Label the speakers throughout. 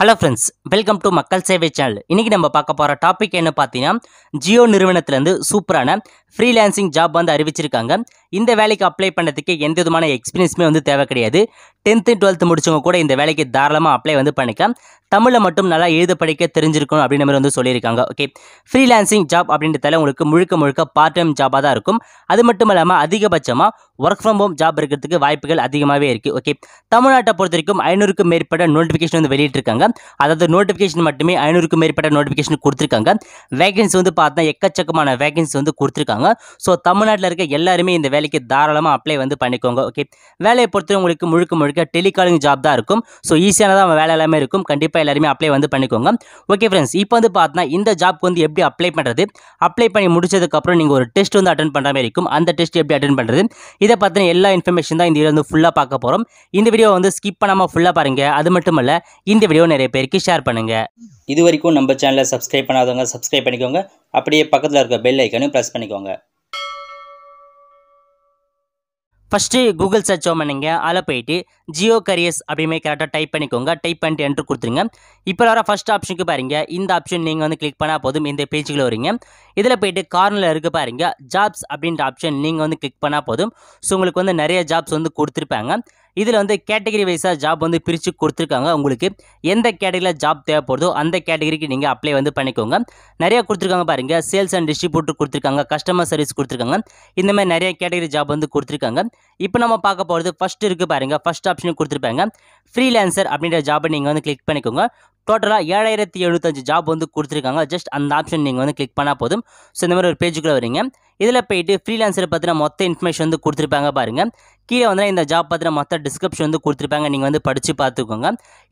Speaker 1: Hello friends, welcome to மக்கள் சேவை channel. இன்றைக்கி நம்ம பார்க்க போகிற டாபிக் என்ன பார்த்தீங்கன்னா, ஜியோ நிறுவனத்துலேருந்து சூப்பரான ஃப்ரீலான்சிங் ஜாப் வந்து அறிவிச்சிருக்காங்க. இந்த வேலைக்கு அப்ளை பண்ணுறதுக்கு எந்த விதமான எக்ஸ்பீரியன்ஸுமே வந்து தேவை கிடையாது. 10th 12th முடிச்சவங்க கூட இந்த வேலைக்கு தாராளமாக அப்ளை வந்து பண்ணிக்கலாம். தமிழில் மட்டும் நல்லா எழுத படிக்க தெரிஞ்சிருக்கணும் அப்படின்ற மாதிரி வந்து சொல்லியிருக்காங்க. ஓகே, ஃப்ரீலான்சிங் ஜாப் அப்படின்றதால உங்களுக்கு முழுக்க முழுக்க பார்ட் டைம் ஜாபாக தான் இருக்கும். அது மட்டும் இல்லாமல் அதிகபட்சமாக ஒர்க் ஃப்ரம் ஹோம் ஜாப் இருக்கிறதுக்கு வாய்ப்புகள் அதிகமாகவே இருக்குது. ஓகே, தமிழ்நாட்டை பொறுத்த வரைக்கும் 500க்கும் மேற்பட்ட நோட்டிஃபிகேஷன் வந்து வெளியிட்டிருக்காங்க. அதாவது நோட்டிஃபிகேஷன் மட்டுமே 500க்கும் மேற்பட்ட நோட்டிஃபிகேஷன் கொடுத்துருக்காங்க. வேகன்சி வந்து பார்த்தா எக்கச்சக்கமான வேகன்சி வந்து கொடுத்துருக்காங்க. ஸோ தமிழ்நாட்டில் இருக்க எல்லாருமே இந்த வேலைக்கு தாராளமாக அப்ளை வந்து பண்ணிக்கோங்க. ஓகே, வேலையை பொறுத்தவரை உங்களுக்கு முழுக்க முழுக்க டெலிகாலிங் ஜாப் தான் இருக்கும். ஸோ ஈஸியானதான் வேலை எல்லாமே இருக்கும். கண்டிப்பாக எல்லாருமே அப்ளை வந்து பண்ணிக்கோங்க. ஓகே ஃப்ரெண்ட்ஸ், இப்போ வந்து பார்த்தா இந்த ஜாப்க்கு வந்து எப்படி அப்ளை பண்ணுறது, அப்ளை பண்ணி முடிச்சதுக்கப்புறம் நீங்கள் ஒரு டெஸ்ட் வந்து அட்டன் பண்ணுற மாதிரி இருக்கும். அந்த டெஸ்ட் எப்படி அட்டன் பண்ணுறது, இதை பற்றின எல்லா இன்ஃபர்மேஷன் தான் இந்த வீடியோ வந்து ஃபுல்லாக பார்க்க போகிறோம். இந்த வீடியோ வந்து ஸ்கிப் பண்ணாமல் ஃபுல்லாக பாருங்கள். அது மட்டும் இல்லை, இந்த வீடியோ நிறைய பேருக்கு ஷேர் பண்ணுங்கள். இது வரைக்கும் நம்ம சேனலை சப்ஸ்கிரைப் பண்ணாதவங்க சப்ஸ்கிரைப் பண்ணிக்கோங்க. அப்படியே பக்கத்தில் இருக்க பெல் ஐக்கனையும் ப்ரெஸ் பண்ணிக்கோங்க. ஃபஸ்ட்டு கூகுள் சர்ச் பண்ணுங்க. அதில் போயிட்டு ஜியோ கரியர்ஸ் அப்படிமே கரெக்டாக டைப் பண்ணிக்கோங்க. டைப் பண்ணிட்டு என்ட்ரு கொடுத்துருங்க. இப்போ வர ஃபஸ்ட் ஆப்ஷனுக்கு பாருங்க. இந்த ஆப்ஷன் நீங்கள் வந்து கிளிக் பண்ணால் போதும் இந்த பேஜுக்குள்ள வரீங்க. இதில் போயிட்டு கார்னரில் இருக்க பாருங்க ஜாப்ஸ் அப்படின்ற ஆப்ஷன் நீங்கள் வந்து கிளிக் பண்ணால் போதும். ஸோ உங்களுக்கு வந்து நிறைய ஜாப்ஸ் வந்து கொடுத்துருப்பாங்க. இதில் வந்து கேட்டகரி வைஸாக ஜாப் வந்து பிரித்து கொடுத்துருக்காங்க. உங்களுக்கு எந்த கேட்டகரியில் ஜாப் தேவைப்படுதோ அந்த கேட்டகரிக்கு நீங்கள் அப்ளை வந்து பண்ணிக்கோங்க. நிறையா கொடுத்துருக்காங்க பாருங்கள். சேல்ஸ் அண்ட் டிஸ்ட்ரிபியூட்டர் கொடுத்துருக்காங்க, கஸ்டமர் சர்வீஸ் கொடுத்துருக்காங்க. இந்த மாதிரி நிறைய கேட்டகரி ஜாப் வந்து கொடுத்துருக்காங்க. இப்போ நம்ம பார்க்க போகிறது ஃபஸ்ட்டு இருக்குது பாருங்கள். ஃபஸ்ட் ஆப்ஷனுக்கு கொடுத்துருப்பாங்க ஃப்ரீலான்சர் அப்படின்ற ஜாப்பை நீங்கள் வந்து கிளிக் பண்ணிக்கோங்க. டோட்டலாக 7775 ஜாப் வந்து கொடுத்துருக்காங்க. ஜஸ்ட் அந்த ஆப்ஷன் நீங்கள் வந்து கிளிக் பண்ணால் போதும். ஸோ இந்த மாதிரி ஒரு பேஜுக்குள்ளே வரீங்க. இதில் போயிட்டு ஃப்ரீலான்சரை பற்றின மொத்த இன்ஃபர்மேஷன் வந்து கொடுத்துருப்பாங்க பாருங்கள். கீழே வந்து இந்த ஜாப் பற்றின மொத்த டிஸ்கிரிப்ஷன் வந்து கொடுத்துருப்பாங்க. நீங்கள் வந்து படித்து பார்த்துக்கோங்க.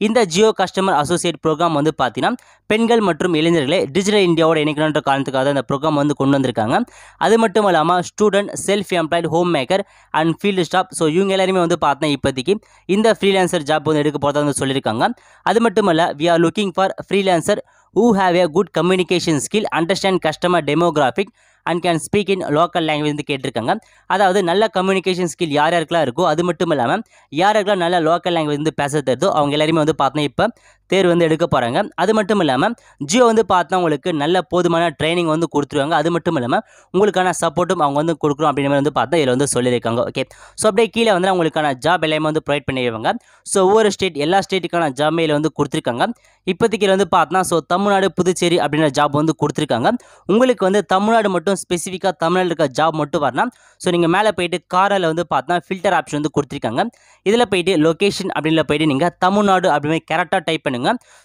Speaker 1: இந்த ஜியோ கஸ்டமர் அசோசியேட் ப்ரோக்ராம் வந்து பார்த்தீங்கன்னா பெண்கள் மற்றும் இளைஞர்களை டிஜிட்டல் இந்தியாவோட இணைக்கணுன்ற காரணத்துக்காக இந்த ப்ரோக்ராம் வந்து கொண்டு வந்திருக்காங்க. அது மட்டும் இல்லாமல் student, self employed, home maker and field staff, so இவங்க எல்லாருமே வந்து பார்த்தா இப்போதைக்கு இந்த ஃப்ரீலான்சர் ஜாப் வந்து எடுக்க போகிறதா வந்து சொல்லியிருக்காங்க. அது மட்டும் இல்லை, we are looking for freelancer who have a good communication skill, understand customer demographic and can speak in local language வந்து கேட்டிருக்காங்க. அதாவது நல்ல கம்யூனிகேஷன் ஸ்கில் யார் யாருக்கெல்லாம் இருக்கோ, அது மட்டும் இல்லாமல் யார் யாருக்கெல்லாம் நல்ல லோக்கல் லாங்குவேஜ் வந்து பேச தெரியுதோ அவங்க எல்லாருமே வந்து பார்த்தா இப்போ தேர்வு வந்து எடுக்க போகிறாங்க. அது மட்டும் இல்லாமல் ஜியோ வந்து பார்த்தா உங்களுக்கு நல்ல போதுமான ட்ரைனிங் வந்து கொடுத்துருவாங்க. அது மட்டும் இல்லாமல் உங்களுக்கான சப்போர்ட்டும் அவங்க வந்து கொடுக்குறோம் அப்படின்ற மாதிரி வந்து பார்த்தா இதில் வந்து சொல்லியிருக்காங்க. ஓகே, ஸோ அப்படியே கீழே வந்து உங்களுக்கான ஜாப் எல்லாமே வந்து ப்ரொவைட் பண்ணிடுவாங்க. ஸோ ஒவ்வொரு ஸ்டேட், எல்லா ஸ்டேட்டுக்கான ஜாப் மெயில் வந்து கொடுத்துருக்காங்க. இப்போதைக்கு வந்து பார்த்தா ஸோ தமிழ்நாடு, புதுச்சேரி அப்படின்ற ஜாப் வந்து கொடுத்துருக்காங்க. உங்களுக்கு வந்து தமிழ்நாடு மட்டும் ஸ்பெசிஃபிக்காக தமிழ்நாடு இருக்க ஜாப் மட்டும் வரலாம். ஸோ நீங்கள் மேலே போயிட்டு காரில் வந்து பார்த்தா ஃபில்டர் ஆப்ஷன் வந்து கொடுத்துருக்காங்க. இதில் போயிட்டு லொக்கேஷன் அப்படின்ல போயிட்டு நீங்கள் தமிழ்நாடு அப்படின்னு கரெக்டாக டைப் பண்ணுங்கள்.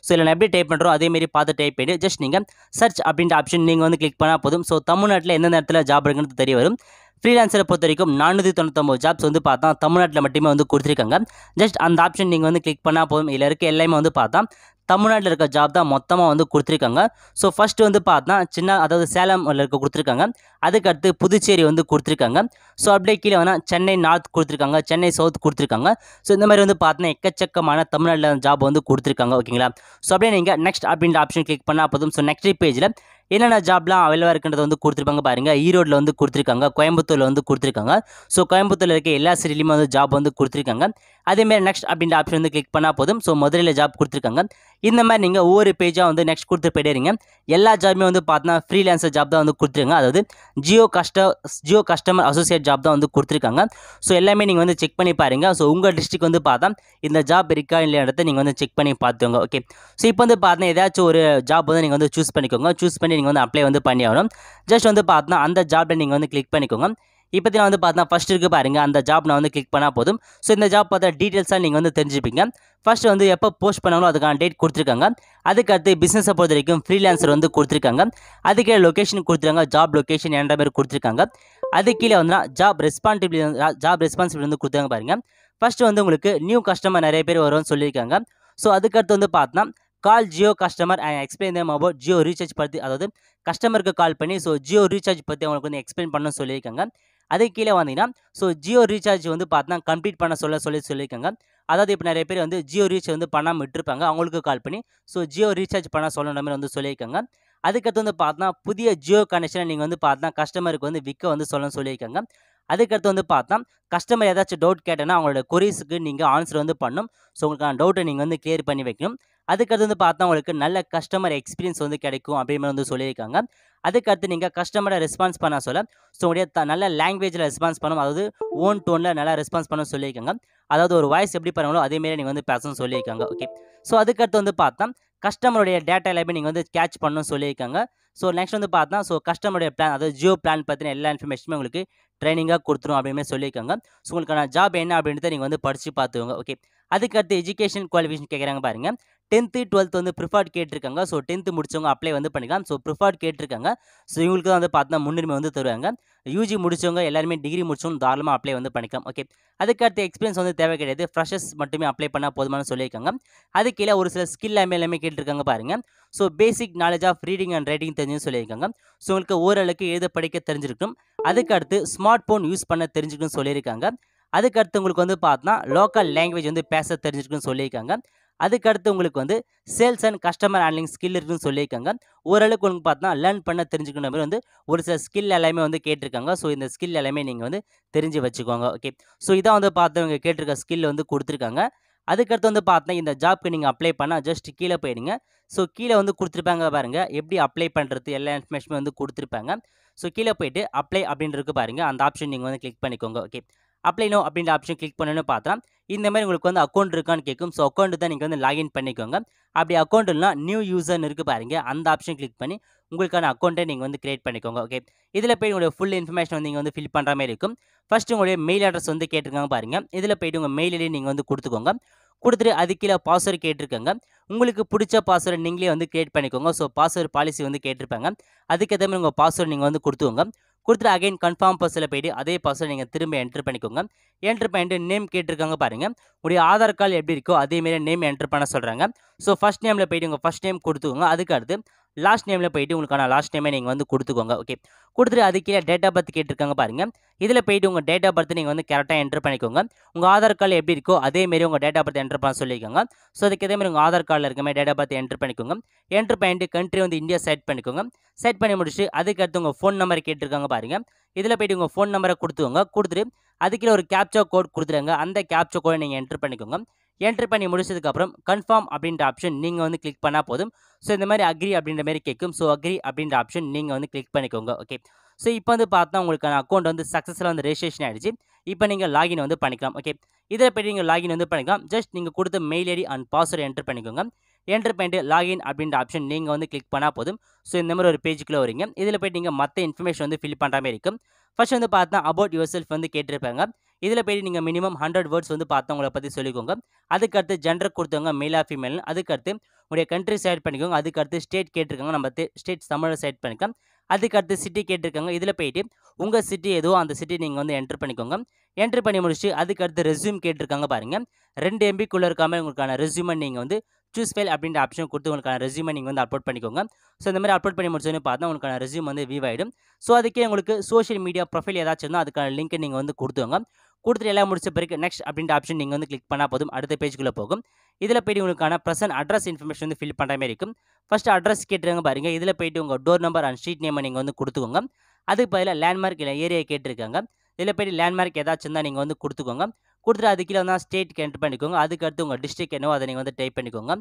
Speaker 1: ஸோ இதில் நான் எப்படி டைப் பண்ணுறோம் அதேமாரி பார்த்து டைப் பண்ணிட்டு ஜஸ்ட் நீங்கள் சர்ச் அப்படின்ற ஆப்ஷன் நீங்கள் வந்து கிளிக் பண்ணால் போதும். ஸோ தமிழ்நாட்டில் எந்தெந்த இடத்துல ஜாப் இருக்குன்னு தெரிய வரும். ஃப்ரீலான்சரை பொறுத்த வரைக்கும் 499 ஜாப்ஸ் வந்து பார்த்தா தமிழ்நாட்டில் மட்டுமே வந்து கொடுத்துருக்காங்க. ஜஸ்ட் அந்த ஆப்ஷன் நீங்கள் வந்து கிளிக் பண்ணால் போதும். இதில் இருக்க எல்லாமே வந்து பார்த்தா தமிழ்நாட்டில் இருக்க ஜாப் தான் மொத்தமாக வந்து கொடுத்துருக்காங்க. ஸோ ஃபஸ்ட்டு வந்து பார்த்தா அதாவது சேலமில் இருக்க கொடுத்துருக்காங்க. அதுக்கடுத்து புதுச்சேரி வந்து கொடுத்துருக்காங்க. ஸோ அப்படியே கீழே வேணால் சென்னை நார்த் கொடுத்துருக்காங்க, சென்னை சவுத் கொடுத்துருக்காங்க. ஸோ இந்த மாதிரி வந்து பார்த்தீங்கன்னா எக்கச்சக்கமான தமிழ்நாட்டில் ஜாப் வந்து கொடுத்துருக்காங்க. ஓகேங்களா, ஸோ அப்படியே நீங்கள் நெக்ஸ்ட் அப்படின்ற ஆப்ஷன் கிளிக் பண்ணால் போதும். ஸோ நெக்ஸ்ட் பேஜில் என்னென்ன ஜாப்லாம் அவைலபிளாக இருக்குன்றதை வந்து கொடுத்துருப்பாங்க பாருங்கள். ஈரோட்டில் வந்து கொடுத்துருக்காங்க, கோயம்புத்தூரில் வந்து கொடுத்துருக்காங்க. ஸோ கோயம்புத்தூரில் இருக்க எல்லா சிட்டிலையுமே வந்து ஜாப் வந்து கொடுத்துருக்காங்க. அதேமாதிரி நெக்ஸ்ட் அப்படின்ற ஆப்ஷன் வந்து கிளிக் பண்ணால் போதும். ஸோ மதுரையில் ஜாப் கொடுத்துருக்காங்க. இந்த மாதிரி நீங்கள் ஒவ்வொரு பேஜாக வந்து நெக்ஸ்ட் கொடுத்து போயிடுறீங்க. எல்லா ஜாபுமே வந்து பார்த்தீங்கன்னா ஃப்ரீலான்சர் ஜாப் தான் வந்து கொடுத்துருங்க. அதாவது ஜியோ கஸ்டமர் அசோசியேட் ஜாப் தான் வந்து கொடுத்துருக்காங்க. ஸோ எல்லாமே நீங்கள் வந்து செக் பண்ணி பாருங்கள். ஸோ உங்கள் டிஸ்ட்ரிக்ட் வந்து பார்த்தா இந்த ஜாப் இருக்கா இல்லைன்றதை நீங்கள் வந்து செக் பண்ணி பார்த்துங்க. ஓகே, ஸோ இப்போ வந்து பார்த்தீங்கன்னா ஏதாச்சும் ஒரு ஜாப் வந்து நீங்கள் வந்து சூஸ் பண்ணிக்கோங்க. சூஸ் பண்ணி நீங்கள் வந்து அப்ளை வந்து பண்ணி ஆகணும். ஜஸ்ட் வந்து பார்த்தீங்கன்னா அந்த ஜாப்பில் நீங்கள் வந்து கிளிக் பண்ணிக்கோங்க. இப்போ நான் வந்து பார்த்தா ஃபஸ்ட் இருக்குது பாருங்கள், அந்த ஜாப் நான் வந்து கிளிக் பண்ணால் போதும். ஸோ இந்த ஜாப் பார்த்தா டீட்டெயில்ஸாக நீங்கள் வந்து தெரிஞ்சுப்பீங்க. ஃபஸ்ட்டு வந்து எப்போ போஸ்ட் பண்ணாங்களோ அதுக்கான டேட் கொடுத்துருக்காங்க. அதுக்கடுத்து பிஸ்னஸை பொறுத்த வரைக்கும் ஃப்ரீலான்சர் வந்து கொடுத்துருக்காங்க. அதுக்கே லொக்கேஷன் கொடுத்துருக்காங்க, ஜாப் லொக்கேஷன் என்ற மாதிரி கொடுத்துருக்காங்க. அது கீழே வந்து ஜாப் ரெஸ்பான்சிபிலிட்டி வந்து கொடுத்தாங்க பாருங்கள். ஃபஸ்ட்டு வந்து உங்களுக்கு நியூ கஸ்டமர் நிறைய பேர் வரும்னு சொல்லியிருக்காங்க. ஸோ அதுக்கடுத்து வந்து பார்த்தா call Jio customer and explain them about Jio recharge பற்றி, அதாவது கஸ்டமருக்கு கால் பண்ணி ஸோ ஜியோ ரீசார்ஜ் பற்றி அவங்களுக்கு வந்து எக்ஸ்பிளைன் பண்ண சொல்லியிருக்காங்க. அதே கீழே வந்தீங்கன்னா ஸோ ஜியோ ரீசார்ஜ் வந்து பார்த்தா கம்ப்ளீட் பண்ண சொல்லியிருக்காங்க. அதாவது இப்போ நிறைய பேர் வந்து ஜியோ ரீசார்ஜ் வந்து பண்ணாமல் விட்டுருப்பாங்க, அவங்களுக்கு கால் பண்ணி ஸோ ஜியோ ரீசார்ஜ் பண்ண சொல்லணும் மாதிரி வந்து சொல்லியிருக்காங்க. அதுக்கடுத்து வந்து பார்த்தா புதிய ஜியோ கனெக்ஷனை நீங்கள் வந்து பார்த்தா கஸ்டமருக்கு வந்து விற்க வந்து சொல்லியிருக்காங்க. அதுக்கடுத்து வந்து பார்த்தா கஸ்டமர் ஏதாச்சும் டவுட் கேட்டேன்னா அவங்களோட கொரீஸுக்கு நீங்கள் ஆன்சர் வந்து பண்ணணும். ஸோ உங்களுக்கான டவுட்டை நீங்கள் வந்து கிளியர் பண்ணி வைக்கணும். அதுக்கடுத்து வந்து பார்த்தா உங்களுக்கு நல்ல கஸ்டமர் எக்ஸ்பீரியன்ஸ் வந்து கிடைக்கும் அப்படின்ற மாதிரி வந்து சொல்லியிருக்காங்க. அதுக்கடுத்து நீங்கள் கஸ்டமரை ரெஸ்பான்ஸ் பண்ண சொல்ல ஸோ உங்களுடைய நல்ல லாங்குவேஜில் ரெஸ்பான்ஸ் பண்ணணும். அதாவது ஓன் டோனில் நல்லா ரெஸ்பான்ஸ் பண்ண சொல்லியிருக்காங்க. அதாவது ஒரு வாய்ஸ் எப்படி பண்ணுங்களோ அதேமாரி நீங்கள் வந்து பேசணும்னு சொல்லியிருக்காங்க. ஓகே. ஸோ அதுக்கடுத்து வந்து பார்த்தா கஸ்டமருடைய டேட்டா எல்லாமே நீங்கள் வந்து கேட்ச் பண்ணணும்னு சொல்லியிருக்காங்க. ஸோ நெக்ஸ்ட் வந்து பார்த்தா ஸோ கஸ்டமருடைய பிளான் அதாவது ஜியோ பிளான் பற்றின எல்லா இன்ஃபர்மேஷனுமே உங்களுக்கு ட்ரைனிங்காக கொடுத்துரும் அப்படின்னு சொல்லியிருக்காங்க. ஸோ உங்களுக்கான ஜாப் என்ன அப்படின்றத நீங்கள் வந்து படித்து பார்த்துக்கோங்க. ஓகே. அதுக்கடுத்து எஜுகேஷன் குவாலிஃபிகேஷன் கேட்குறாங்க பாருங்க. 10th 12th வந்து ப்ரிஃபர்ட் கேட்டிருக்காங்க. ஸோ 10th முடிச்சவங்க அப்ளை வந்து பண்ணிக்கலாம். ஸோ ப்ரிஃபர்ட் கேட்டிருக்காங்க. ஸோ இவங்களுக்கு தான் வந்து பார்த்தா முன்னுரிமை வந்து தருவாங்க. யூஜி முடிச்சவங்க எல்லாருமே டிகிரி முடிச்சவங்க தாராளமாக அப்ளை வந்து பண்ணிக்கலாம். ஓகே. அதுக்கடுத்து எக்ஸ்பீரியன்ஸ் வந்து தேவை கிடையாது. ஃப்ரெஷர்ஸ் மட்டுமே அப்ளை பண்ணால் போதுமானு சொல்லியிருக்காங்க. அது கீழே ஒரு சில ஸ்கில் எல்லாமே கேட்டிருக்காங்க பாருங்க. So basic knowledge of reading and writing தெரிஞ்சுன்னு சொல்லியிருக்காங்க. ஸோ உங்களுக்கு ஓரளவுக்கு எழுத படிக்க தெரிஞ்சிருக்கும். அதுக்கடுத்து ஸ்மார்ட் ஃபோன் யூஸ் பண்ண தெரிஞ்சுக்கணும்னு சொல்லியிருக்காங்க. அதுக்கடுத்து உங்களுக்கு வந்து பார்த்தா லோக்கல் லாங்குவேஜ் வந்து பேச தெரிஞ்சிருக்குன்னு சொல்லியிருக்காங்க. அதுக்கடுத்து உங்களுக்கு வந்து sales and customer handling skill இருக்குன்னு சொல்லியிருக்காங்க. ஓரளவுக்கு உங்களுக்கு பார்த்தா லேர்ன் பண்ண தெரிஞ்சுக்கணும் மாதிரி வந்து ஒரு சில ஸ்கில் எல்லாமே வந்து கேட்டிருக்காங்க. ஸோ இந்த ஸ்கில் எல்லாமே நீங்கள் வந்து தெரிஞ்சு வச்சுக்கோங்க. ஓகே. ஸோ இதான் வந்து பார்த்தவங்க கேட்டிருக்க ஸ்கில் வந்து கொடுத்துருக்காங்க. அதுக்கடுத்து வந்து பார்த்தா இந்த ஜாப்க்கு நீங்கள் அப்ளை பண்ணால் ஜஸ்ட் கீழே போயிடுங்க. ஸோ கீழே வந்து கொடுத்துருப்பாங்க பாருங்க. எப்படி அப்ளை பண்ணுறது எல்லா இன்ஃபர்மேஷனும் வந்து கொடுத்துருப்பாங்க. ஸோ கீழே போயிட்டு அப்ளை அப்படின்றது பாருங்க. அந்த ஆப்ஷன் நீங்கள் வந்து கிளிக் பண்ணிக்கோங்க. ஓகே. அப்ளை நோ அப்படின்ற ஆப்ஷன் கிளிக் பண்ணணும்னு பார்த்தா இந்த மாதிரி உங்களுக்கு வந்து அக்கௌண்ட் இருக்கான்னு கேட்கும். ஸோ அக்கௌண்ட் தான் நீங்கள் வந்து லாகின் பண்ணிக்கோங்க. அப்படி அக்கௌண்ட் இல்லைனா நியூ யூசர்னு இருக்குது பாருங்க. அந்த ஆப்ஷன் கிளிக் பண்ணி உங்களுக்கான அக்கௌண்ட்டை நீங்கள் வந்து கிரியேட் பண்ணிக்கோங்க. ஓகே. இதில் போய் உங்களுடைய ஃபுல் இன்ஃபர்மேஷன் வந்து நீங்கள் வந்து ஃபில் பண்ணுற மாதிரி இருக்கும். ஃபர்ஸ்ட் உங்களுடைய மெயில் அட்ரஸ் வந்து கேட்டிருக்காங்க பாருங்க. இதில் போயிட்டு உங்கள் மெயில் ஐடி நீங்கள் வந்து கொடுத்துக்கோங்க. கொடுத்துட்டு அது கீழே பாஸ்வேர்டு கேட்டிருக்காங்க. உங்களுக்கு பிடிச்ச பாஸ்வேர்டு நீங்களே வந்து கிரியேட் பண்ணிக்கோங்க. ஸோ பாஸ்வேர்டு பாலிசி வந்து கேட்டிருப்பாங்க. அதுக்கேற்ற மாதிரி உங்கள் பாஸ்வேர்டு நீங்கள் வந்து கொடுத்துக்கோங்க. கொடுத்துட்டு அகைன் கன்ஃபார்ம் பாஸ்வேர்டில் போயிட்டு அதே பாஸ்வேர்டு நீங்கள் திரும்ப என்டர் பண்ணிக்கோங்க. என்டர் பண்ணிட்டு நேம் கேட்டிருக்காங்க பாருங்க. உங்களுடைய ஆதார் கார்டு எப்படி இருக்கோ அதேமாரி நேம் என்டர் பண்ண சொல்கிறாங்க. ஸோ ஃபர்ஸ்ட் நேமில் போயிட்டு உங்கள் ஃபர்ஸ்ட் நேம் கொடுத்துக்கோங்க. அதுக்கு அடுத்து லாஸ்ட் நேமில் போயிட்டு உங்களுக்கான லாஸ்ட் நேமே நீங்கள் வந்து கொடுத்துக்கோங்க. ஓகே. கொடுத்துட்டு அது கீழே டேட் ஆஃப் பர்த் கேட்டிருக்காங்க பாருங்க. இதில் போயிட்டு உங்கள் டேட் ஆஃப் பர்த் நீங்கள் வந்து கரெக்டாக என்டர் பண்ணிக்கோங்க. உங்கள் ஆதார் கார்டு எப்படி இருக்கோ அதேமாரி உங்கள் டேட் ஆஃப் பர்த் என்டர் பண்ண சொல்லியிருக்காங்க. ஸோ அதுக்கு அதே மாதிரி உங்கள் ஆதார் கார்டில் இருக்க மாதிரி டேட் ஆஃப் பர்த் என்டர் பண்ணிக்கோங்க. என்டர் பண்ணிட்டு கண்ட்ரி வந்து இந்தியா செட் பண்ணிக்கோங்க. செட் பண்ணி முடிச்சுட்டு அதுக்கடுத்து உங்கள் ஃபோன் நம்பர் கேட்டிருக்காங்க பாருங்க. இதில் போயிட்டு உங்கள் ஃபோன் நம்பரை கொடுத்துக்கோங்க. கொடுத்துட்டு அதுக்கீழே ஒரு கேப்சா கோட் கொடுத்துருங்க. அந்த கேப்சா கோடை நீங்கள் என்டர் பண்ணிக்கோங்க. என்டர் பண்ணி முடிச்சதுக்கப்புறம் கன்ஃபார்ம் அப்படின்ற ஆப்ஷன் நீங்கள் வந்து கிளிக் பண்ணால் போதும். ஸோ இந்த மாதிரி அக்ரி அப்படின்ற மாதிரி கேட்கும். ஸோ அக்ரி அப்படின்ற ஆப்ஷன் நீங்கள் வந்து கிளிக் பண்ணிக்கோங்க. ஓகே. ஸோ இப்போ வந்து பார்த்தா உங்களுக்கான அக்கௌண்ட் வந்து சக்ஸஸ்ஃபுல்லாக வந்து ரெஜிஸ்ட்ரேஷன் ஆகிடுச்சு. இப்போ நீங்கள் லாகின் வந்து பண்ணிக்கலாம். ஓகே. இதில் போய்ட்டு நீங்கள் லாகின் வந்து பண்ணிக்கலாம். ஜஸ்ட் நீங்கள் கொடுத்த mail ID and password enter பண்ணிக்கோங்க. என்டர் பண்ணிட்டு லாகின் அப்படின்ற ஆப்ஷன் நீங்கள் வந்து கிளிக் பண்ணால் போதும். ஸோ இந்த மாதிரி ஒரு பேஜுக்குள்ளே வரீங்க. இதில் போய்ட்டு நீங்கள் மற்ற இன்ஃபர்மேஷன் வந்து ஃபில் பண்ணுற மாதிரி இருக்கும். ஃபர்ஸ்ட் வந்து பார்த்தா அபவுட் யுவர் செல்ஃப் வந்து கேட்டிருப்பாங்க. இதில் போய்ட்டு நீங்கள் மினிமம் 100 வேர்ட்ஸ் வந்து பார்த்தா உங்களை பற்றி சொல்லிக்கோங்க. அதுக்கடுத்து ஜெண்டர் கொடுத்தவங்க மேலா ஃபீமேல். அதுக்கடுத்து உங்களுடைய கண்ட்ரி செலக்ட் பண்ணிக்கோங்க. அதுக்கடுத்து ஸ்டேட் கேட்டிருக்காங்க. நம்ம ஸ்டேட் தமிழை செலக்ட் பண்ணிக்கலாம். அதுக்கடுத்து சிட்டி கேட்டிருக்காங்க. இதில் போயிட்டு உங்கள் சிட்டி எதுவோ அந்த சிட்டி நீங்கள் வந்து என்டர் பண்ணிக்கோங்க. என்டர் பண்ணி முடிச்சு அதுக்கடுத்து ரெஸ்யூம் கேட்டிருக்காங்க பாருங்கள். 2 MBக்குள்ளே இருக்காமல் உங்களுக்கான ரெஸ்யூமை நீங்கள் வந்து சூஸ் ஃபைல் அப்படின்ற ஆப்ஷன் கொடுத்து உங்களுக்கான ரெஸ்யூமை நீங்கள் வந்து அப்லோட் பண்ணிக்கோங்க. ஸோ இந்த மாதிரி அப்லோட் பண்ணி முடிச்சோன்னு பார்த்தா உங்களுக்கான ரெஸ்யூம் வந்து வியூ ஆகிடும். ஸோ அதுக்கே உங்களுக்கு சோஷியல் மீடியா ப்ரொஃபைல் ஏதாச்சும் இருந்தால் அதுக்கான லிங்க் நீங்கள் வந்து கொடுத்துங்க. கொடுத்துட்டு எல்லாம் முடிச்ச பிறகு நெக்ஸ்ட் அப்படின்ற ஆப்ஷன் நீங்கள் வந்து கிளிக் பண்ணால் போதும். அடுத்த பேஜுக்குள்ளே போகும். இதில் போய்ட்டு உங்களுக்கான ப்ரெசன்ட் அட்ரஸ் இன்ஃபர்மேஷன் வந்து ஃபில் பண்ணுற மாதிரி இருக்கும். ஃபர்ஸ்ட் அட்ரஸ் கேட்டுருங்க பாருங்க. இதில் போய்ட்டு உங்கள் டோர் நம்பர் அண்ட் ஸ்ட்ரீட் நேமை நீங்கள் வந்து கொடுத்துக்கோங்க. அதுக்கு பதிலாக லேண்ட்மார்க் இல்லை ஏரியா கேட்டிருக்காங்க. இதில் போய்ட்டு லேண்ட்மார்க் ஏதாச்சும் இருந்தால் நீங்கள் வந்து கொடுத்துக்கோங்க. கொடுத்துட்டு அது கீழே வந்து ஸ்டேட் என்டர் பண்ணிக்கோங்க. அதுக்கடுத்து உங்கள் டிஸ்ட்ரிக்ட் என்னவோ அதை நீங்கள் வந்து டைப் பண்ணிக்கோங்க.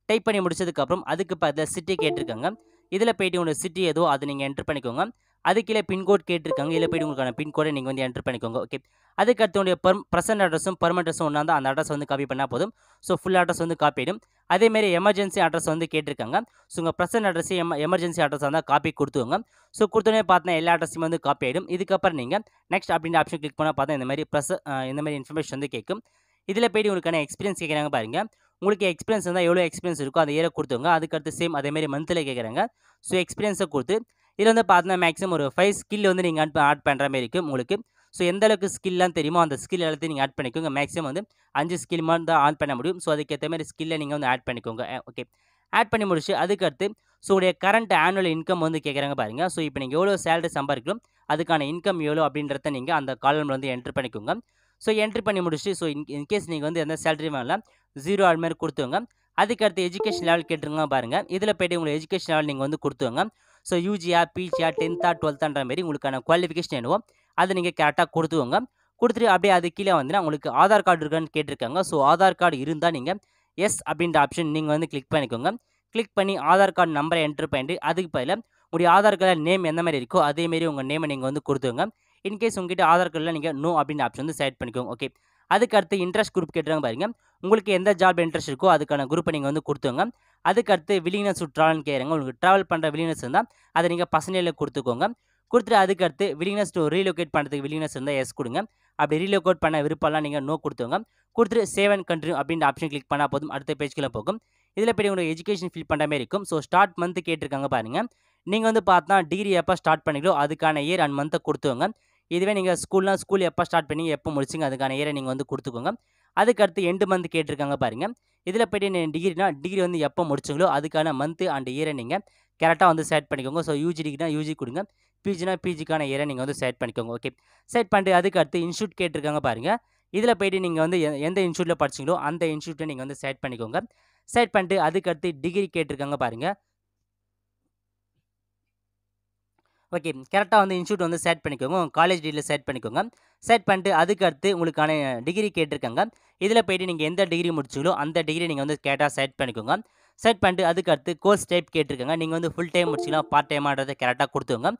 Speaker 1: டைப் பண்ணி முடிச்சதுக்கப்புறம் அதுக்கு பதிலாக சிட்டி கேட்டிருக்காங்க. இதில் போய்ட்டு உங்களோட சிட்டி ஏதோ அதை நீங்கள் என்டர் பண்ணிக்கோங்க. அது கீழே பின்கோட் கேட்டிருக்காங்க. இதில் போய்ட்டு உங்களுக்கான பின்கோடை நீங்கள் வந்து என்டர் பண்ணிக்கோங்க. ஓகே. அதுக்கடுத்து உங்களுடைய ப்ரெசென்ட் அட்ரஸும் பர்மனெண்ட் அட்ரஸும் ஒன்றா இருந்தால் அந்த அட்ரஸ் வந்து காப்பி பண்ணால் போதும். ஸோ ஃபுல் அட்ரஸ் வந்து காப்பி ஆகிடும். அதேமாரி எமர்ஜென்சி அட்ரஸ் வந்து கேட்டிருக்காங்க. ஸோ உங்கள் ப்ரெசென்ட் அட்ரஸ் எமர்ஜென்சி அட்ரஸ் இருந்தால் காப்பி கொடுத்துவோங்க. ஸோ கொடுத்தோன்னே பார்த்தா எல்லா அட்ரஸும் வந்து காப்பி ஆகிடும். இதுக்கப்புறம் நீங்கள் நெக்ஸ்ட் அப்படின்ற ஆப்ஷன் கிளிக் பண்ணால் பார்த்தா இந்த மாதிரி இன்ஃபர்மேஷன் வந்து கேட்கும். இதில் போய்ட்டு உங்களுக்கான எக்ஸ்பீரியன்ஸ் கேட்குறாங்க பாருங்கள். உங்களுக்கு எக்ஸ்பீரியன்ஸ் இருந்தால் எவ்வளோ எக்ஸ்பீரியன்ஸ் இருக்கோ அந்த ஏரியா கொடுத்துங்க. அதுக்கடுத்து சேம் அதேமாரி மந்த்தில் கேட்குறாங்க. ஸோ எக்ஸ்பீரியன்ஸை கொடுத்து இதில் வந்து பார்த்தீங்கன்னா மேக்ஸிமம் ஒரு 5 ஸ்கில் வந்து நீங்கள் ஆட் பண்ணுற மாதிரி இருக்கும் உங்களுக்கு. ஸோ எந்த அளவுக்கு ஸ்கில்லாம் தெரியுமோ அந்த ஸ்கில் எல்லாத்தையும் நீங்கள் ஆட் பண்ணிக்கோங்க. மேக்ஸிமம் வந்து 5 ஸ்கில் மாதிரி தான் ஆட் பண்ண முடியும். ஸோ அதுக்கேற்ற மாதிரி ஸ்கில்லை நீங்கள் வந்து ஆட் பண்ணிக்கோங்க. ஓகே. ஆட் பண்ணி முடிச்சு அதுக்கடுத்து ஸோ உடைய கரண்ட் ஆனுவல் இன்கம் வந்து கேட்குறாங்க பாருங்க. ஸோ இப்போ நீங்கள் எவ்வளோ சேலரி சம்பாதிக்கணும் அதுக்கான இன்கம் எவ்வளோ அப்படின்றத நீங்கள் அந்த காலமில் வந்து என்ட்ரு பண்ணிக்கோங்க. ஸோ என்ட்ரி பண்ணி முடிச்சு ஸோ இன்கேஸ் நீங்கள் வந்து எந்த சேலரி வேணாம் 0 அது மாதிரி கொடுத்துங்க. அதுக்கடுத்து எஜுகேஷன் லெவல் கேட்டுருங்க பாருங்கள். இதில் போய்ட்டு உங்களை எஜுகேஷன் லெவல் நீங்கள் வந்து கொடுத்துங்க. ஸோ யூஜியா பிஜியா 10th 12th மாதிரி உங்களுக்கான குவாலிஃபிகேஷன் என்னவோ அதை நீங்கள் கரெக்டாக கொடுத்துக்கோங்க. கொடுத்துட்டு அப்படியே அது கீழே வந்துன்னா உங்களுக்கு ஆதார் கார்டு இருக்கான்னு கேட்டிருக்காங்க. ஸோ ஆதார் கார்டு இருந்தால் நீங்கள் எஸ் அப்படின்ற ஆப்ஷன் நீங்கள் வந்து கிளிக் பண்ணிக்கோங்க. கிளிக் பண்ணி ஆதார் கார்டு நம்பரை என்ட்ரு பண்ணிட்டு அதுக்கு பதிலாக உங்களுடைய ஆதார் கார்டில் நேம் எந்த மாதிரி இருக்கோ அதேமாரி உங்கள் நேமை நீங்கள் வந்து கொடுத்துங்க. இன்கேஸ் உங்ககிட்ட ஆதார் கார்டில் நீங்கள் நோ அப்படின்ற ஆப்ஷன் வந்து செலக்ட் பண்ணிக்கோங்க. ஓகே, அதுக்கு அடுத்து இன்ட்ரெஸ்ட் குரூப் கேட்டுறாங்க பாருங்க. உங்களுக்கு எந்த ஜாப் இன்ட்ரெஸ்ட் இருக்கோ அதுக்கான குரூப்பை நீங்கள் வந்து கொடுத்துங்க. அதுக்கு அடுத்து வில்லிங்னஸ் டு ட்ராவல்னு கேட்குறாங்க. உங்களுக்கு ட்ராவல் பண்ணுற வில்லிங்னஸ் இருந்தால் அதை நீங்கள் பர்சனலில் கொடுத்துக்கோங்க. கொடுத்துட்டு அதுக்கு அடுத்து வில்லிங்னஸ் டு ரீலோகேட் பண்ணுறதுக்கு வில்லிங்னஸ் இருந்தால் எஸ் கொடுங்க. அப்படி ரீலோகேட் பண்ண விருப்பம்லாம் நீங்கள் நோ கொடுத்துங்க. கொடுத்துட்டு சேவ் அண்ட் கண்டினியூ அப்படின்ற ஆப்ஷன் கிளிக் பண்ணால் போதும் அடுத்த பேஜ்க்குள்ளே போகும். இதில் போய் உங்களுக்கு எஜுகேஷன் ஃபில் பண்ணுற மாதிரி இருக்கும். ஸோ ஸ்டார்ட் மந்த் கேட்டிருக்காங்க பாருங்கள். நீங்கள் வந்து பார்த்தா டிகிரி எப்போ ஸ்டார்ட் பண்ணிங்களோ அதுக்கான இயர் அண்ட் மந்த்தை கொடுத்துவங்க. இதுவே நீங்கள் ஸ்கூல் எப்போ ஸ்டார்ட் பண்ணி எப்போ முடிச்சிங்க அதுக்கான இயரை நீங்கள் வந்து கொடுத்துக்கோங்க. அதுக்கு அடுத்து எண்டு மந்த் கேட்டிருக்காங்க பாருங்கள். இதில் போய்ட்டு டிகிரினா டிகிரி வந்து எப்போ முடிச்சிங்களோ அதுக்கான மந்த்து அண்ட் இயரை நீங்கள் கரெக்டாக வந்து செலக்ட் பண்ணிக்கோங்க. ஸோ யூஜி டிகிரினா யூஜி கொடுங்க, பிஜினா பிஜிக்கான இயரை நீங்கள் வந்து செலக்ட் பண்ணிக்கோங்க. ஓகே, செலக்ட் பண்ணிட்டு அதுக்கு அடுத்து இன்ஸ்டியூட் கேட்டிருக்காங்க பாருங்கள். இதில் போய்ட்டு நீங்கள் வந்து எந்த இன்ஸ்டியூட்டில் படிச்சிங்களோ அந்த இன்ஸ்டியூட்டை நீங்கள் வந்து செலக்ட் பண்ணிக்கோங்க. செலக்ட் பண்ணிட்டு அதுக்கு அடுத்து டிகிரி கேட்டிருக்காங்க பாருங்கள். ஓகே, கரெக்டாக வந்து இன்ஸ்டியூட் வந்து செலக்ட் பண்ணிக்கோங்க. உங்கள் காலேஜ் டீட்டெயில் செலக்ட் பண்ணிக்கோங்க. செலக்ட் பண்ணிட்டு அதுக்கு அடுத்து உங்களுக்கான டிகிரி கேட்டிருக்காங்க. இதில் போய்ட்டு நீங்கள் எந்த டிகிரி முடிச்சிங்களோ அந்த டிகிரி நீங்கள் வந்து கேட்டால் செலக்ட் பண்ணிக்கோங்க. செலக்ட் பண்ணிட்டு அதுக்கு அடுத்து கோர்ஸ் டைப் கேட்டிருக்காங்க. நீங்கள் வந்து ஃபுல் டைம் முடிச்சிக்கலாம் பார்ட் டைமான்றதை கரெக்டாக கொடுத்துங்க.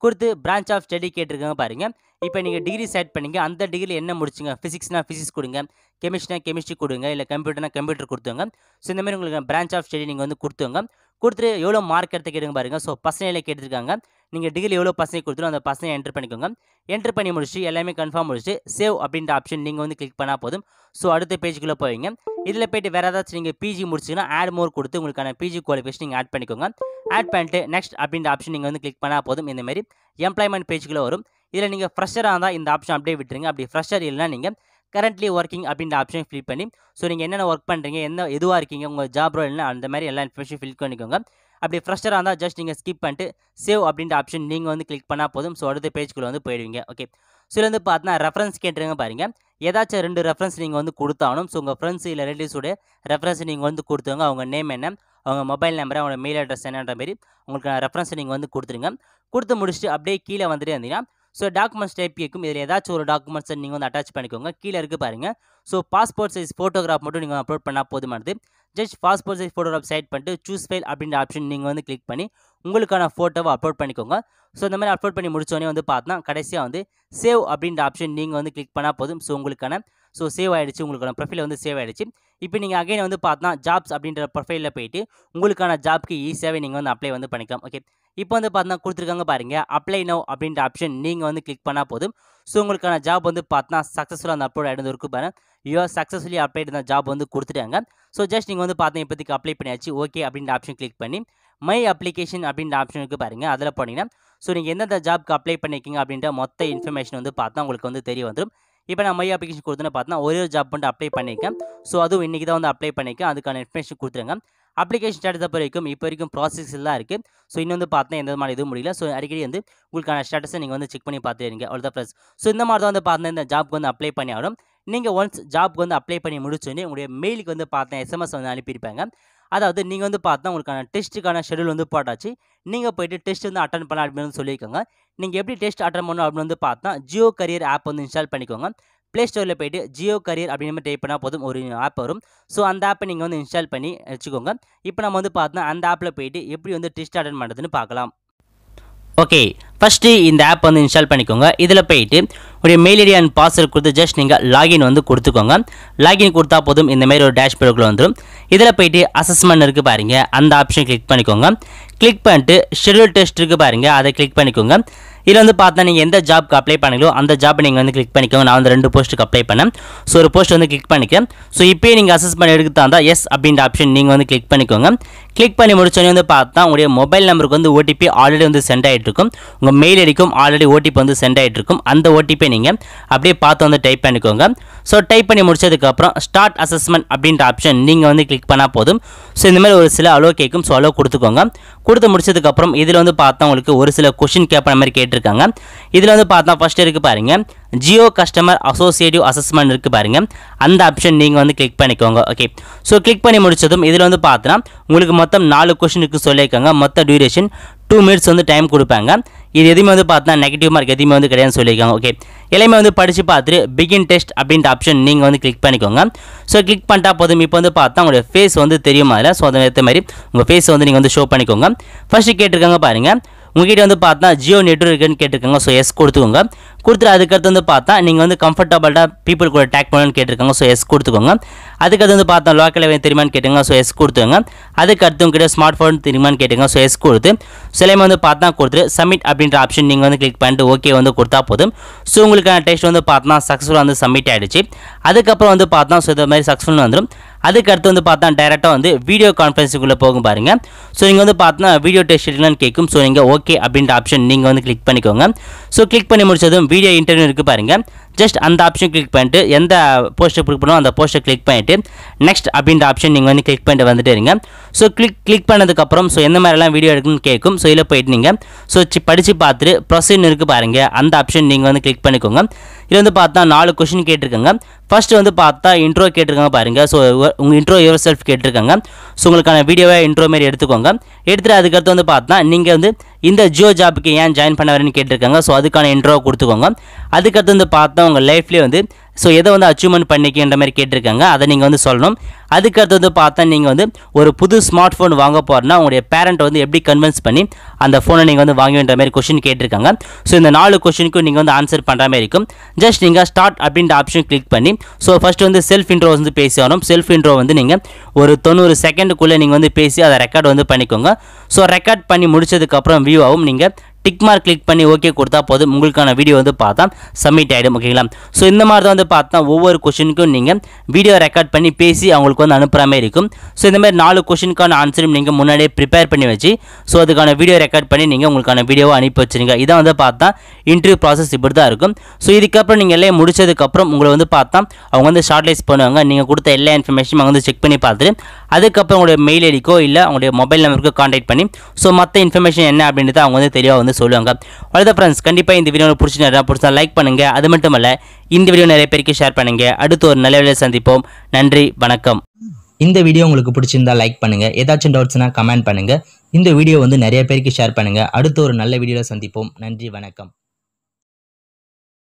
Speaker 1: கொடுத்து பிரான்ச் ஆஃப் ஸ்டடி கேட்டிருக்காங்க பாருங்கள். இப்போ நீங்கள் டிகிரி செலக்ட் பண்ணிங்க. அந்த டிகிரி என்ன முடிச்சிங்க? ஃபிசிக்ஸ்னா ஃபிசிக்ஸ் கொடுங்க, கெமிஸ்ட்ரினா கெமிஸ்ட்ரி கொடுங்க, இல்லை கம்ப்யூட்டர்னா கம்ப்யூட்டர் கொடுத்துங்க. ஸோ இந்த மாதிரி உங்களுக்கு பிரான்ச் ஆஃப் ஸ்டடி நீங்கள் வந்து கொடுத்துங்க. கொடுத்துட்டு எவ்வளோ மார்க் எடுத்து கேட்டுங்க பாருங்கள். ஸோ பர்சனலில் கேட்டிருக்காங்க. நீங்கள் டிகிரி எவ்வளோ பர்சன்டேஜ் கொடுத்துரும் அந்த பர்சன்டேஜ் என்ட்ரு பண்ணிக்கோங்க. என்ட்ரு பண்ணி முடிச்சுட்டு எல்லாமே கன்ஃபார்ம் முடிச்சு சேவ் அப்படின்ற ஆப்ஷன் நீங்கள் வந்து கிளிக் பண்ணால் போதும். ஸோ அடுத்த பேஜுக்குள்ளே போவீங்க. இதில் போய்ட்டு வேறு ஏதாச்சும் நீங்கள் பிஜி முடிச்சிங்கன்னா ஆட் மோர் கொடுத்து உங்களுக்கான பிஜி குவாலிஃபிகேஷன் நீங்கள் ஆட் பண்ணிக்கோங்க. ஆட் பண்ணிட்டு நெக்ஸ்ட் அப்படின்ற ஆப்ஷன் நீங்கள் வந்து கிளிக் பண்ணால் போதும். இந்தமாரி எம்ப்ளாய்மெண்ட் பேஜுக்குள்ளே வரும். இதில் நீங்கள் ஃப்ரெஷராக இருந்தால் இந்த ஆப்ஷன் அப்படியே விட்டுருங்க. அப்படி ஃப்ரெஷர் இல்லைனா நீங்கள் கரண்ட்லி ஒர்க்கிங் அப்படின்ற ஆப்ஷன் ஃபில் பண்ணி ஸோ நீங்கள் என்னென்ன ஒர்க் பண்ணுறீங்க எதுவாக இருக்கீங்க உங்கள் ஜாப் ரோல் என்ன அந்த மாதிரி எல்லா இன்ஃபர்மேஷன் ஃபில் பண்ணிக்கோங்க. அப்படி ஃப்ரெஷராக இருந்தால் ஜஸ்ட் நீங்கள் ஸ்கிப் பண்ணிட்டு சேவ் அப்படின்ற ஆப்ஷன் நீங்கள் வந்து கிளிக் பண்ணால் போதும். ஸோ அடுத்த பேஜ்க்குள்ளே வந்து போயிடுவீங்க. ஓகே, ஸோ இதில் வந்து பார்த்தீங்கன்னா ரெஃபரன்ஸ் கேட்டுருங்க பாருங்கள். ஏதாச்சும் 2 ரெஃபரன்ஸ் நீங்கள் வந்து கொடுத்தாகணும். ஸோ உங்கள் ஃப்ரெண்ட்ஸ் இல்லை ரிலேட்டிவ்ஸோட ரெஃபரன்ஸ் நீங்கள் வந்து கொடுத்துங்க. அவங்க நேம் என்ன, அவங்க மொபைல் நம்பர், அவங்க மெயில் அட்ரஸ் என்னன்ற மாரி உங்களுக்கு ரெஃபரன்ஸை நீங்கள் வந்து கொடுத்துருங்க. கொடுத்து முடிச்சுட்டு அப்படியே கீழே வந்துட்டு இருந்தீங்கன்னா ஸோ டாக்குமெண்ட்ஸ் டைப் கேட்கும். இதில் ஏதாச்சும் ஒரு டாக்குமெண்ட்ஸை நீங்கள் வந்து அட்டாச் பண்ணிக்கோங்க. கீழே இருக்குது பாருங்கள். ஸோ பாஸ்போர்ட் சைஸ் ஃபோட்டோகிராஃப் மட்டும் நீங்கள் அப்லோட் பண்ணால் போதுமானது. Just passport size photograph select பண்ணிட்டு சூஸ் ஃபைல் அப்படின்ற ஆப்ஷன் நீங்கள் வந்து கிளிக் பண்ணி உங்களுக்கான ஃபோட்டோவை அப்லோட் பண்ணிக்கோங்க. ஸோ இந்த மாதிரி அப்லோட் பண்ணி முடிச்சோடனே வந்து பார்த்தா கடைசியாக வந்து சேவ் அப்படின்ற ஆப்ஷன் நீங்கள் வந்து கிளிக் பண்ணால் போதும். ஸோ உங்களுக்கான சேவ் ஆகிடுச்சு. உங்களுக்கான ப்ரொஃபைல் வந்து சேவ் ஆகிடுச்சு. இப்போ நீங்கள் அகைன் வந்து பார்த்தா ஜாப்ஸ் அப்படின்ற ப்ரொஃபைலில் போயிட்டு உங்களுக்கான ஜாப்க்கு ஈஸியாகவே நீங்கள் வந்து அப்ளை வந்து பண்ணிக்கலாம். ஓகே, இப்போ வந்து பார்த்தா கொடுத்துருக்காங்க பாருங்கள். அப்ளை நவ் அப்படின்ற ஆப்ஷன் நீங்கள் வந்து கிளிக் பண்ணால் போதும். ஸோ உங்களுக்கான ஜாப் வந்து பார்த்தா சக்ஸஸ்ஃபுல்லாக அந்த அப்லோட் ஆகிட்டு இருக்குது பாருங்கள். யூஆர் சக்ஸஸ்ஃபுல்லி அப்ளைட் இந்த ஜாப் வந்து கொடுத்துட்டாங்க. ஸோ ஜஸ்ட் நீங்கள் வந்து பார்த்தா இப்போதைக்கு அப்ளை பண்ணியாச்சு. ஓகே அப்படின்ற ஆப்ஷன் கிளிக் பண்ணி மை அப்ளிகேஷன் அப்படின்ற ஆப்ஷன் இருக்குது பாருங்கள். அதில் போனீங்கன்னா ஸோ நீங்கள் எந்தெந்த ஜாப்க்கு அப்ளை பண்ணியிருக்கீங்க அப்படின்ற மொத்த இன்ஃபர்மேஷன் வந்து பார்த்தா உங்களுக்கு வந்து தெரிய வந்துடும். இப்போ நான் மை அப்ளிகேஷன் கொடுத்தோன்னு பார்த்தா ஒரே ஒரு ஜாப் மட்டும் அப்ளை பண்ணியிருக்கேன். ஸோ அதுவும் இன்றைக்கி தான் வந்து அப்ளை பண்ணியிருக்கேன். அதுக்கான இன்ஃபர்மேஷன் கொடுத்துருங்க. அப்ளிகேஷன் ஸ்டேட்டஸ் இப்போ வரைக்கும் ப்ராசஸில் தான் இருக்குது. ஸோ இன்னும் வந்து பார்த்தா எந்த மாதிரி எதுவும் முடியல. ஸோ அடிக்கடி வந்து உங்களுக்கான ஸ்டேட்டஸை நீங்கள் வந்து செக் பண்ணி பார்த்துருங்க. அவ்வளோதான் ப்ளஸ். ஸோ இந்த மாதிரி தான் வந்து பார்த்தா இந்த ஜாப்க்கு வந்து அப்ளை பண்ணி ஆகணும். நீங்கள் ஒன்ஸ் ஜாப்க்கு வந்து அப்ளை பண்ணி முடிச்சோடனே உங்களுடைய மெயிலுக்கு வந்து பார்த்தா எஸ்எம்எஸ் வந்து அனுப்பியிருப்பாங்க. அதாவது நீங்கள் வந்து பார்த்தா உங்களுக்கான டெஸ்ட்டுக்கான ஷெடியூல் வந்து போட்டாச்சு. நீங்கள் போய்ட்டு டெஸ்ட் வந்து அட்டன் பண்ண அப்படின்னு சொல்லியிருக்காங்க. நீங்கள் எப்படி டெஸ்ட் அட்டன் பண்ணணும் அப்படின்னு வந்து பார்த்தா ஜியோ கரியர் ஆப் வந்து இன்ஸ்டால் பண்ணிக்கோங்க. ப்ளே ஸ்டோரில் போய்ட்டு ஜியோ கரியர் அப்படின்னு டைப் பண்ணால் போதும் ஒரு ஆப் வரும். ஸோ அந்த ஆப்பை நீங்கள் வந்து இன்ஸ்டால் பண்ணி வச்சுக்கோங்க. இப்போ நம்ம வந்து பார்த்தா அந்த ஆப்பில் போய்ட்டு எப்படி வந்து டெஸ்ட் அட்டன் பண்ணுறதுன்னு பார்க்கலாம். ஓகே, ஃபஸ்ட்டு இந்த ஆப் வந்து இன்ஸ்டால் பண்ணிக்கோங்க. இதில் போய்ட்டு உடைய மெயில் ஐடி அண்ட் பாஸ்வேர்ட் கொடுத்து ஜஸ்ட் நீங்கள் லாகின் வந்து கொடுத்துக்கோங்க. லாகின் கொடுத்தா போதும் இந்த மாதிரி ஒரு டேஷ்போர்டுக்குள்ளே வந்துடும். இதில் போய்ட்டு அசஸ்மெண்ட் இருக்குது பாருங்கள். அந்த ஆப்ஷன் கிளிக் பண்ணிக்கோங்க. கிளிக் பண்ணிட்டு ஷெடியூல் டெஸ்ட் இருக்குது பாருங்கள். அதை கிளிக் பண்ணிக்கோங்க. இதில் வந்து பார்த்தா நீங்கள் எந்த ஜாப்க்கு அப்ளை பண்ணீங்களோ அந்த ஜாப்பை நீங்கள் வந்து கிளிக் பண்ணிக்கோங்க. நான் வந்து 2 போஸ்ட்டுக்கு அப்ளை பண்ணேன். ஸோ ஒரு போஸ்ட் வந்து கிளிக் பண்ணிக்கிறேன். ஸோ இப்போயே நீங்கள் அசஸ்மெண்ட் எடுக்கிறதா இருந்தால் எஸ் அப்படின்ற ஆப்ஷன் நீங்கள் வந்து கிளிக் பண்ணிக்கோங்க. கிளிக் பண்ணி முடிச்சோடனே வந்து பார்த்தா உங்களுடைய மொபைல் நம்பருக்கு வந்து ஓடிபி ஆல்ரெடி வந்து சென்ட் ஆகிட்டு இருக்கும். உங்கள் மெயில் ஐடிக்கும் ஆல்ரெடி ஓடிபி வந்து சென்ட் ஆகிட்டு இருக்கும். அந்த ஓடிபியை நீங்கள் அப்படியே பார்த்து வந்து டைப் பண்ணிக்கோங்க. ஸோ டைப் பண்ணி முடிச்சதுக்கப்புறம் ஸ்டார்ட் அசஸ்மெண்ட் அப்படின்ற ஆப்ஷன் நீங்கள் வந்து கிளிக் பண்ணால் போதும். ஸோ இந்த மாதிரி ஒரு சில அலோ கேட்கும். ஸோ அலோ கொடுத்துக்கோங்க. கொடுத்து முடிச்சதுக்கப்புறம் இதில் வந்து பார்த்தா உங்களுக்கு ஒரு சில கொஷின் கேட்ப மாதிரி கேட்டிருக்காங்க. இதில் வந்து பார்த்தா ஃபர்ஸ்ட் இருக்குது பாருங்கள், ஜியோ கஸ்டமர் அசோசியேட்டிவ் அசஸ்மெண்ட் இருக்குது பாருங்கள், அந்த ஆப்ஷன் நீங்கள் வந்து கிளிக் பண்ணிக்கோங்க. ஓகே, ஸோ கிளிக் பண்ணி முடிச்சதும் இதில் வந்து பார்த்தோன்னா உங்களுக்கு மொத்தம் 4 கொஷினுக்கு சொல்லியிருக்காங்க. மொத்த டியூரேஷன் 2 மினிட்ஸ் வந்து டைம் கொடுப்பாங்க. இது எதுவுமே வந்து பார்த்தா நெகட்டிவ் மார்க் எதுவுமே வந்து கிடையாதுன்னு சொல்லியிருக்காங்க. ஓகே, எல்லாமே வந்து படித்து பார்த்துட்டு பிகின் டெஸ்ட் அப்படின்ற ஆப்ஷன் நீங்கள் வந்து கிளிக் பண்ணிக்கோங்க. ஸோ கிளிக் பண்ணிட்டா போதும். இப்போ வந்து பார்த்தா உங்களுடைய ஃபேஸ் வந்து தெரியும் அதில். ஸோ அதை ஏற்ற மாதிரி உங்கள் ஃபேஸ் வந்து நீங்கள் வந்து ஷோ பண்ணிக்கோங்க. ஃபர்ஸ்ட்டு கேட்டிருக்காங்க பாருங்கள், உங்ககிட்ட வந்து பார்த்தா ஜியோ நெட்வொர்க்குன்னு கேட்டிருக்காங்க. ஸோ எஸ் கொடுத்துக்கோங்க. கொடுத்துட்டு அதுக்கடுத்து வந்து பார்த்தா நீங்கள் வந்து கம்ஃபர்டபுளாக பீப்புள் கூட டேக் பண்ணணும்னு கேட்டிருக்காங்க. ஸோ எஸ் கொடுத்துக்கோங்க. அதுக்கடுத்து வந்து பார்த்தா லோக்கல் தெரியுமான்னு கேட்டுங்க. ஸோ எஸ் கொடுத்துங்க. அதுக்கடுத்து உங்ககிட்ட ஸ்மார்ட் ஃபோன் தெரியுமான்னு கேட்டுங்க. ஸோ எஸ் கொடுத்து சிலைமை வந்து பார்த்தா கொடுத்துட்டு சப்மிட் அப்படின்ற ஆப்ஷன் நீங்கள் வந்து கிளிக் பண்ணிட்டு ஓகே வந்து கொடுத்தா போதும். ஸோ உங்களுக்கான டெஸ்ட் வந்து பார்த்தா சக்ஸஸ்ஃபுல்லாக வந்து சப்மிட் ஆகிடுச்சு. அதுக்கப்புறம் வந்து பார்த்தா ஸோ இந்த மாதிரி சக்ஸஸ்ஃபுல்லாக வந்துடும். அதுக்கடுத்து வந்து பார்த்தா டேரெக்டாக வந்து வீடியோ கான்ஃபரன்ஸுக்குள்ளே போகும் பாருங்கள். ஸோ நீங்கள் வந்து பார்த்தா வீடியோ டெஸ்ட் எடுக்கலான்னு கேட்கும். ஸோ நீங்கள் ஓகே அப்படின்ற ஆப்ஷன் நீங்கள் வந்து கிளிக் பண்ணிக்கோங்க. ஸோ கிளிக் பண்ணி முடிச்சதும் வீடியோ இன்டர்வியூ இருக்குது பாருங்கள். ஜஸ்ட் அந்த ஆப்ஷன் கிளிக் பண்ணிட்டு எந்த போஸ்ட்டை கிளிக் பண்ணுவோம் அந்த போஸ்ட்டை கிளிக் பண்ணிவிட்டு நெக்ஸ்ட் அப்படின்ற ஆப்ஷன் நீங்கள் வந்து கிளிக் பண்ணிட்டு வந்துட்டு இருங்க. ஸோ கிளிக் பண்ணதுக்கப்புறம் ஸோ எந்த மாதிரிலாம் வீடியோ எடுக்கணும்னு கேட்கும். ஸோ இதில் போயிட்டு நீங்கள் ஸோ படித்து பார்த்துட்டு ப்ரொசீட் இருக்குது பாருங்கள், அந்த ஆப்ஷன் நீங்கள் வந்து கிளிக் பண்ணிக்கோங்க. இதில் வந்து பார்த்தா 4 கொஷின் கேட்டிருக்காங்க. ஃபர்ஸ்ட் வந்து பார்த்தா இன்ட்ரோ கேட்டிருக்காங்க பாருங்கள். ஸோ உங்கள் இன்ட்ரோ யுவர் செல்ஃப் கேட்டிருக்காங்க. ஸோ உங்களுக்கான வீடியோவை இன்ட்ரோ மாரி எடுத்துக்கோங்க. எடுத்துகிட்டு அதுக்கடுத்து வந்து பார்த்தா நீங்கள் வந்து இந்த ஜியோ ஜாப்புக்கு ஏன் ஜாயின் பண்ண வரேன்னு கேட்டிருக்காங்க. ஸோ அதுக்கான இன்ட்ரோ கொடுத்துக்கோங்க. அதுக்கடுத்து வந்து பார்த்தா உங்கள் லைஃப்லேயே வந்து ஸோ எதை வந்து அச்சீவ்மெண்ட் பண்ணிக்கின்ற மாதிரி கேட்டிருக்காங்க, அதை நீங்கள் வந்து சொல்லணும். அதுக்கடுத்து வந்து பார்த்தா நீங்கள் வந்து ஒரு புது ஸ்மார்ட் ஃபோன் வாங்க போகிறேன்னா உங்களுடைய பேரண்ட் வந்து எப்படி கன்வின்ஸ் பண்ணி அந்த ஃபோனை நீங்கள் வந்து வாங்குகின்ற மாதிரி கொஷின் கேட்டிருக்காங்க. ஸோ இந்த 4 கொஷினுக்கும் நீங்கள் வந்து ஆன்சர் பண்ணுற மாதிரி இருக்கும். ஜஸ்ட் நீங்கள் ஸ்டார்ட் அப்படின்ற ஆப்ஷன் கிளிக் பண்ணி ஸோ ஃபஸ்ட்டு வந்து செல்ஃப் இன்ட்ரோ வந்து பேசி ஆகணும். செல்ஃப் இன்ட்ரோ வந்து நீங்கள் ஒரு 90 செகண்டுக்குள்ளே நீங்கள் வந்து பேசி அதை ரெக்கார்ட் வந்து பண்ணிக்கோங்க. ஸோ ரெக்கார்ட் பண்ணி முடிச்சதுக்கப்புறம் வியூ ஆகும். நீங்கள் டிக் மார்க் கிளிக் பண்ணி ஓகே கொடுத்தா போதும், உங்களுக்கான வீடியோ வந்து பார்த்தா சப்மிட் ஆகிடும். ஓகேங்களா, ஸோ இந்த மாதிரி தான் வந்து பார்த்தா ஒவ்வொரு கொஷினுக்கும் நீங்கள் வீடியோ ரெக்கார்ட் பண்ணி பேசி அவங்களுக்கு வந்து அனுப்புகிற மாதிரி இருக்கும். ஸோ இந்த மாதிரி 4 கொஷினுக்கான ஆன்சரும் நீங்கள் முன்னாடியே ப்ரிப்பேர் பண்ணி வச்சு ஸோ அதுக்கான வீடியோ ரெக்கார்ட் பண்ணி நீங்கள் உங்களுக்கான வீடியோவை அனுப்பி வச்சுருங்க. இதான் வந்து பார்த்தா இன்டர்வியூ ப்ராசஸ் இப்படி தான் இருக்கும். ஸோ இதுக்கப்புறம் நீங்கள் எல்லாம் முடிச்சதுக்கப்புறம் உங்களை வந்து பார்த்தா அவங்க வந்து ஷார்ட்லைஸ் பண்ணுவாங்க. நீங்கள் கொடுத்த எல்லா இன்ஃபர்மேஷனும் அவங்க வந்து செக் பண்ணி பார்த்துட்டு அதுக்கப்புறம் உங்களுடைய மெயில் ஐடிக்கோ இல்லை அவங்களுடைய மொபைல் நம்பருக்கோ கான்டாக்ட் பண்ணி ஸோ மற்ற இன்ஃபர்மேஷன் என்ன அப்படின்றத அவங்க வந்து தெளிவாக வந்து சொல்லுவாங்க. அவ்வளோதான் ஃப்ரெண்ட்ஸ், கண்டிப்பாக இந்த வீடியோ பிடிச்சா லைக் பண்ணுங்கள். அது மட்டும் இல்லை இந்த வீடியோ நிறைய பேருக்கு ஷேர் பண்ணுங்கள். அடுத்து ஒரு நல்ல வேலையை சந்திப்போம். நன்றி, வணக்கம்.
Speaker 2: இந்த வீடியோ உங்களுக்கு பிடிச்சிருந்தா லைக் பண்ணுங்க. ஏதாச்சும் டவுட்ஸ்னா கமெண்ட் பண்ணுங்க. இந்த வீடியோ வந்து நிறைய பேருக்கு ஷேர் பண்ணுங்க. அடுத்து ஒரு நல்ல வீடியோவில் சந்திப்போம். நன்றி, வணக்கம்.